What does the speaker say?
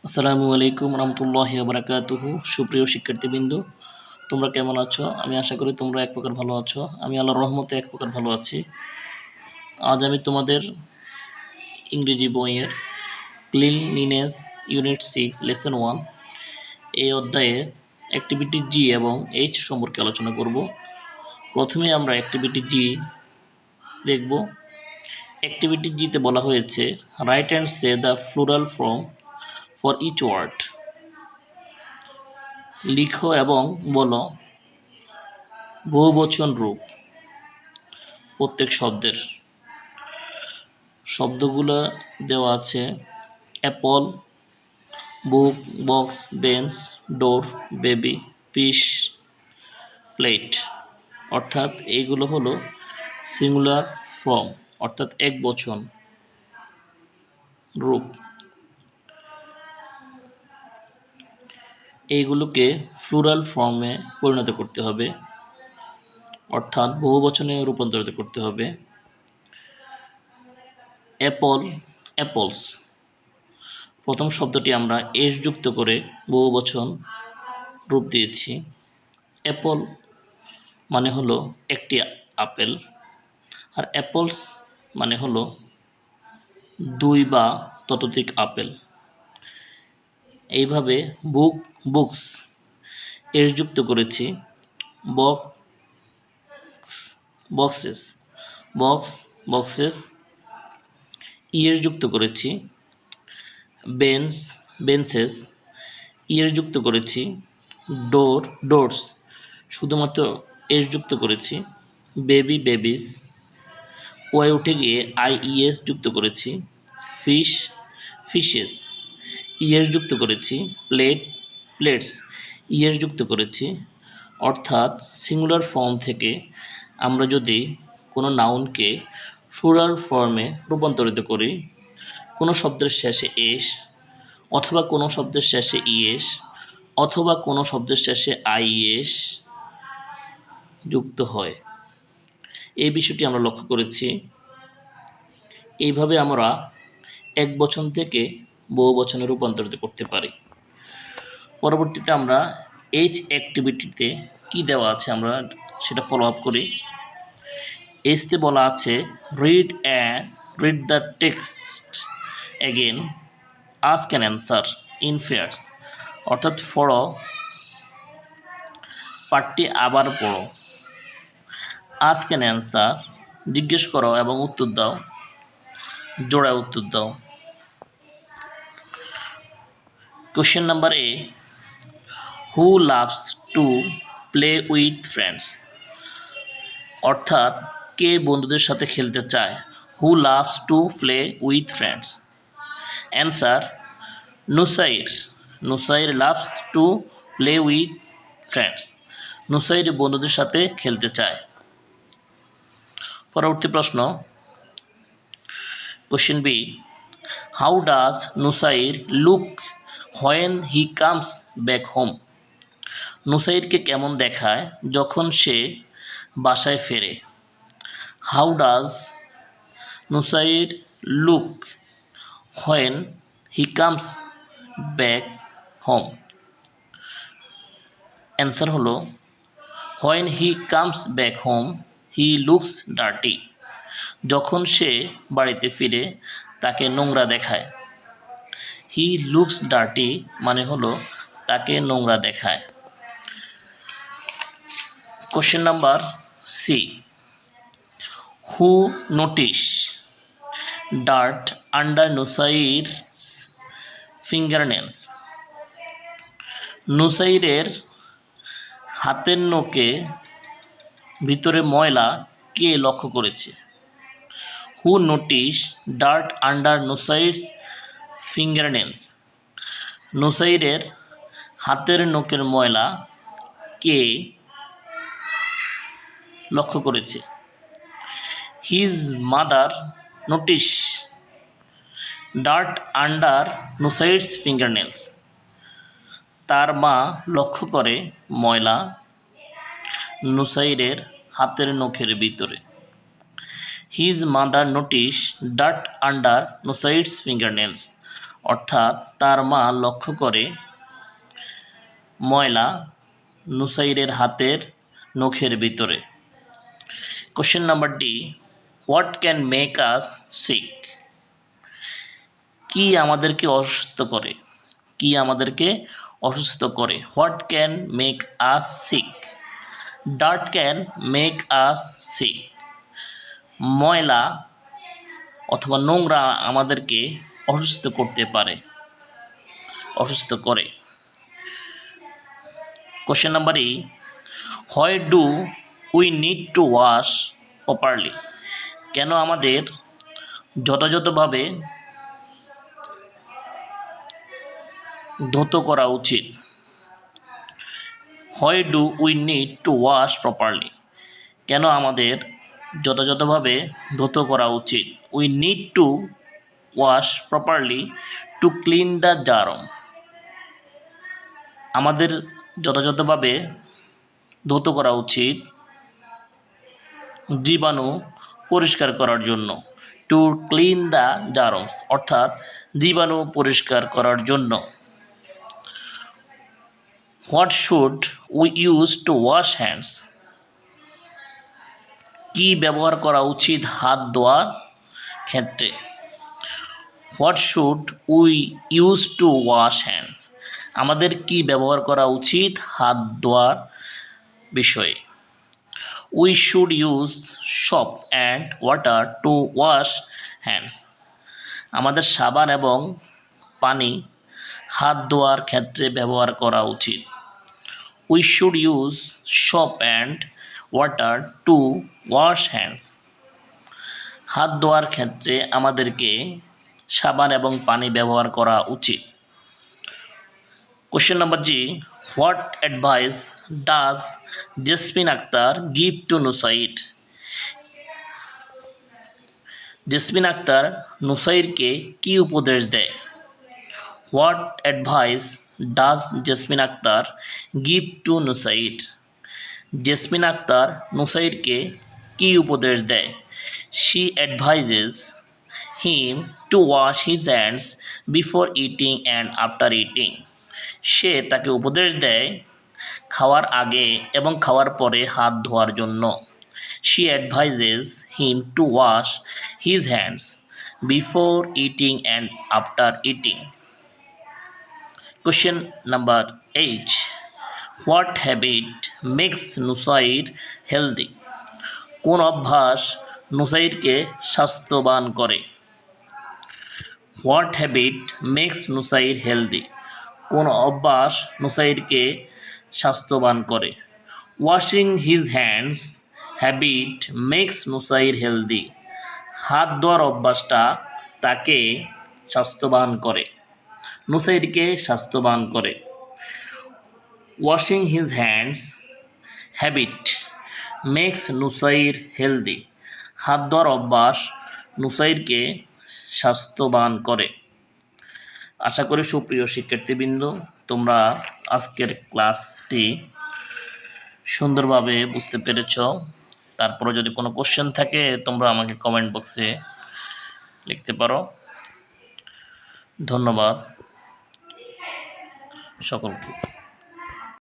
আসসালামু আলাইকুম রহমতুল্লাহি বারাকাতুহু। সুপ্রিয় শিক্ষার্থীবৃন্দ, তোমরা কেমন আছো? আমি আশা করি তোমরা এক প্রকার ভালো আছো। আমি আল্লাহর রহমতে এক প্রকার ভালো আছি। আজ আমি তোমাদের ইংরেজি বইয়ের ক্লিনলিনেস ইউনিট 6 লেসন 1 এই অধ্যায়ে অ্যাক্টিভিটি জি এবং এইচ সম্পর্কে আলোচনা করব। প্রথমে আমরা অ্যাক্টিভিটি জি দেখব। অ্যাক্টিভিটি জিতে বলা হয়েছে write and say the plural form for each word. লিখো এবং বলো বহুবচন রূপ প্রত্যেক শব্দের। শব্দগুলো দেওয়া আছে অ্যাপল, বুক, বক্স, বেঞ্চ, ডোর, বেবি, ফিশ, প্লেট। অর্থাৎ এইগুলো হলো সিঙ্গুলার ফর্ম, অর্থাৎ এক বচন রূপ। এইগুলোকে প্লুরাল ফর্মে পরিণত করতে হবে, অর্থাৎ বহুবচনে রূপান্তরিত করতে হবে। Apple, apples. প্রথম শব্দটি আমরা এস যুক্ত করে বহুবচন রূপ দিয়েছি। অ্যাপল মানে হলো একটি আপেল, আর অ্যাপলস মানে হলো দুই বা ততোধিক আপেল। এইভাবে বুক, বুকস এস যুক্ত করেছি। বক্স, বক্সেস, বক্স, বক্সেস ইয়ের যুক্ত করেছি। বেঞ্চ, বেঞ্চেস ইয়ের যুক্ত করেছি। ডোর, ডোরস শুধুমাত্র এস যুক্ত করেছি। বেবি, বেবিস ওয়াই উঠে গিয়ে আইইএস যুক্ত করেছি। ফিশ, ফিশেস ইয়ের যুক্ত করেছি। প্লেট, প্লেটস ইয়ের যুক্ত করেছি। অর্থাৎ সিঙ্গুলার ফর্ম থেকে আমরা যদি কোনো নাউনকে প্লুরাল ফর্মে রূপান্তরিত করি, কোনো শব্দের শেষে এস অথবা কোনো শব্দের শেষে ইএস অথবা কোনো শব্দের শেষে আইএস যুক্ত হয়, এই বিষয়টি আমরা লক্ষ্য করেছি। এইভাবে আমরা এক বচন থেকে বহু বচনে রূপান্তরিত করতে পারি। পরবর্তীতে আমরা এইচ অ্যাক্টিভিটিতে কি দেওয়া আছে আমরা সেটা ফলো আপ করি। এইচতে বলা আছে read the text again, ask an answer in pairs. অর্থাৎ পড়ো, পাঠটি আবার পড়ো। আস্ক অ্যান অ্যান্সার জিজ্ঞেস করো এবং উত্তর দাও, জোড়ায় উত্তর দাও। Question number A, who loves to play with friends. অর্থাৎ কে বন্ধুদের সাথে খেলতে চায়। Who loves to play with friends. Answer Nusair, Nusair loves to play with friends. Nusair বন্ধুদের সাথে খেলতে চায়। পরবর্তী প্রশ্ন, question B, how does Nusair look when he comes back home. নুসাইরকে কেমন দেখায় যখন সে বাসায় ফেরে। How does Nusair look when he comes back home. Answer হলো when he comes back home he looks dirty. যখন সে বাড়িতে ফিরে তাকে নোংরা দেখায়। হি লুকস ডার্টি মানে হলো তাকে নোংরা দেখায়। Question number C, who notice dirt under Nusair fingernails. নুসাইরের হাতের নখে ভিতরে ময়লা কে লক্ষ্য করেছে। Who notice dirt under Nusair's fingernails. নুসাইরের হাতের নখের ময়লা কে লক্ষ্য করেছে। His mother notice dirt under Nusair's fingernails. তার মা লক্ষ্য করে ময়লা নুসাইরের হাতের নখের ভিতরে। His mother notice dirt under Nusair's fingernails. অর্থাৎ তার মা লক্ষ্য করে ময়লা নুসাইরের হাতের নখের ভিতরে। Question number D, what can make us sick? কি আমাদেরকে অসুস্থ করে? কি আমাদেরকে অসুস্থ করে? What can make us sick? Dirt can make us sick. ময়লা অথবা নোংরা আমাদেরকে অসুস্থ করতে পারে, অসুস্থ করে। Question number E, why do we need to wash properly? কেন আমাদের যথাযথভাবে ধৌত করা উচিত? Why do we need to wash properly? কেন আমাদের যথাযথভাবে ধৌত করা উচিত? We need to wash properly to clean the germ. আমাদের যথাযথভাবে ধৌত করা উচিত জীবাণু পরিষ্কার করার জন্য। টু ক্লিন দ্য জার্মস অর্থাৎ জীবাণু পরিষ্কার করার জন্য। What should we use to wash hands? কি ব্যবহার করা উচিত হাত ধোয়ার ক্ষেত্রে? What should we use to wash hands? আমাদের কি ব্যবহার করা উচিত হাত ধোয়ার বিষয়ে? We should use soap and water to wash hands. আমাদের সাবান এবং পানি হাত ধোয়ার ক্ষেত্রে ব্যবহার করা উচিত। We should use soap and water to wash hands. হাত ধোয়ার ক্ষেত্রে আমাদেরকে সাবান এবং পানি ব্যবহার করা উচিত। Question number G, what advice does Jesmin Akter give to Nusair? Jesmin Akter নুসাইরকে কি উপদেশ দেয়? What advice does Jesmin Akter give to Nusair? Jesmin Akter নুসাইরকে কি উপদেশ দেয়? She advises him to wash his hands before eating and after eating. সে তাকে উপদেশ দেয় খাওয়ার আগে এবং খাওয়ার পরে হাত ধোয়ার জন্য। She advises him to wash his hands before eating and after eating. Question number 8, what habit makes Nusair healthy? কোন অভ্যাস নুসাইরকে স্বাস্থ্যবান করে? What habit makes Nusair healthy? কোন অভ্যাস নুসাইরকে স্বাস্থ্যবান করে? Washing his hands habit makes Nusair healthy. হাত ধোয়ার অভ্যাসটা তাকে স্বাস্থ্যবান করে, নুসাইরকে স্বাস্থ্যবান করে। Washing his hands habit makes Nusair healthy. হাত ধোয়ার অভ্যাস নুসাইরকে স্বাস্থ্যবান করে। আশা করি সুপ্রিয় শিক্ষার্থীবৃন্দ তোমরা আজকের ক্লাসটি সুন্দরভাবে বুঝতে পেরেছ। তারপরে যদি কোনো কোশ্চেন থাকে তোমরা আমাকে কমেন্ট বক্সে লিখতে পারো। ধন্যবাদ সকলকে।